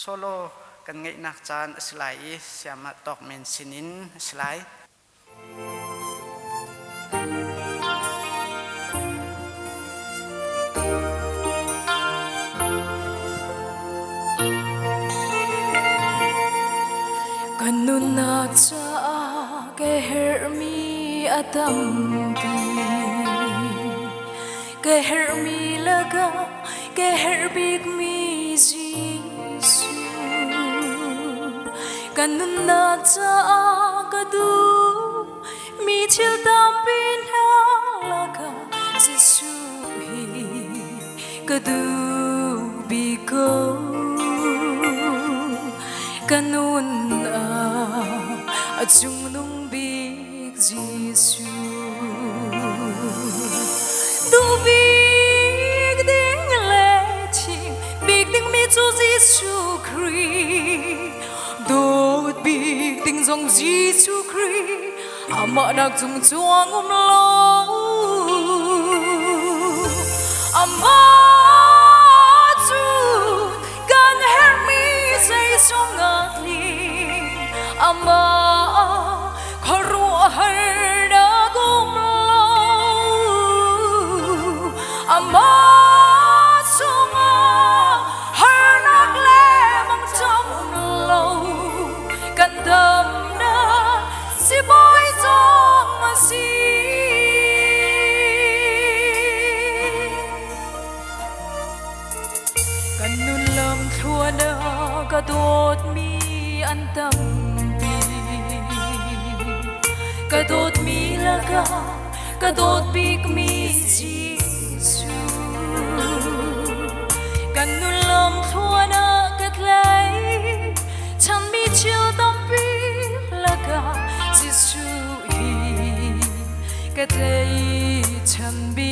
solo kan ngai nak chan slai siama tok men sinin slai kanun nak cha ke hermi atam pi ke hermi laga ke herbik mi jisu kanun nak cha ka du mi thil tam pin laga jisu hi ka du bi ko kanun chung nung big jisu du big ding le chi big ding mi chu jisu Christ do big ding dong jisu Christ ama nak chung chuang lo ama chu kan her mi say song atli ama ama sunga har nak le mang trong lâu kan đam na si boy trong mà si kan nun lam thua na ka dot mi an tam pi ka dot mi la ka dot big mi jisu kan nun lam thua na kat lai chan mi chill tam pi laga jisu hi kat lai chan bi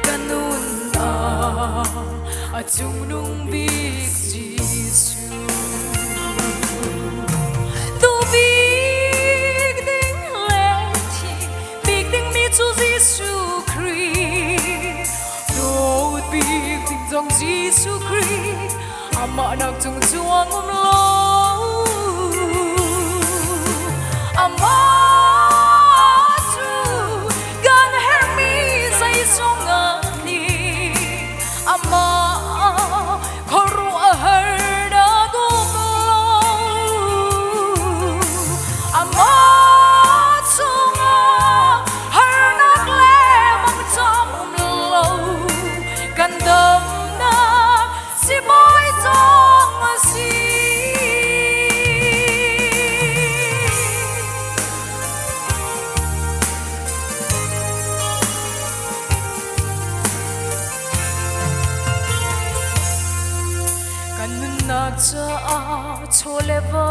kan nun a chung nung bi jisu tu big ding le chi big ding mi chu jisu dòng Giêsu Christ ama nak chung chuang lo ama chu gan her mi say song ni ama khoru har da gum lo ama chunga har nak le mang chom lo kan dam si boy trong mà si kan nak cha chole va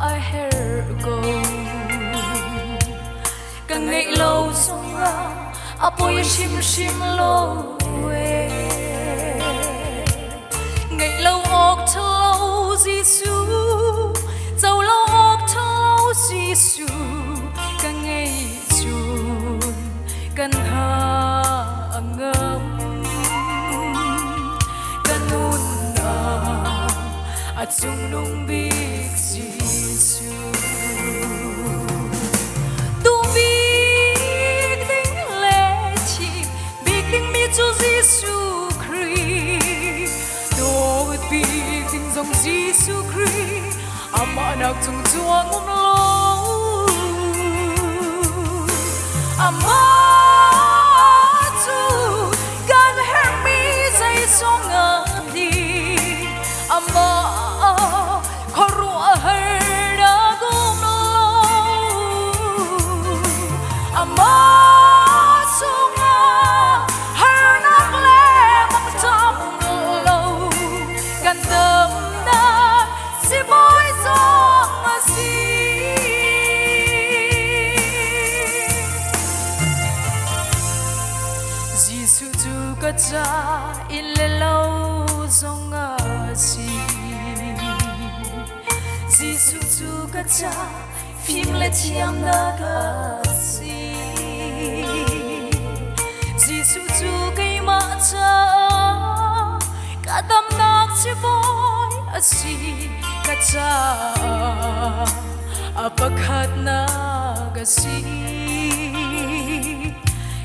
a her go kan ngai lâu song a apoy shim lo ngày lâu ốc thâu Giêsu dầu lâu ốc thâu Giêsu càng ngày chuồn càng hà ngâm càng nôn chung nung big Giêsu tu big ding le chi big ding mi chu Giêsu big ding dong Giêsu Christ ama nak chung chuang lo ama chu gan her mi say song di ama khoru har da gum lo ama sunga har nak le mang tam lo kan dam na si boy trong mà si Giêsu tu ka cha in le lâu trong a si Giêsu tu ka cha phim le thiam na ka si Giêsu tu kai ma cha ka dam na asi kacha apakhat na kasi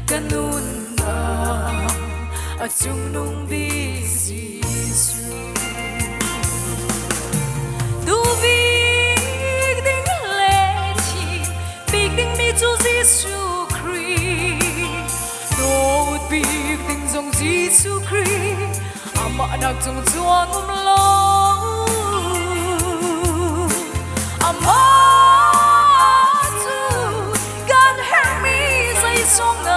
kanun na achung nung bisisu du big ding le chi big ding mi chu Giêsu Christ do big ding dòng Giêsu Christ ama nak chung chuan lo ama tu God help me say song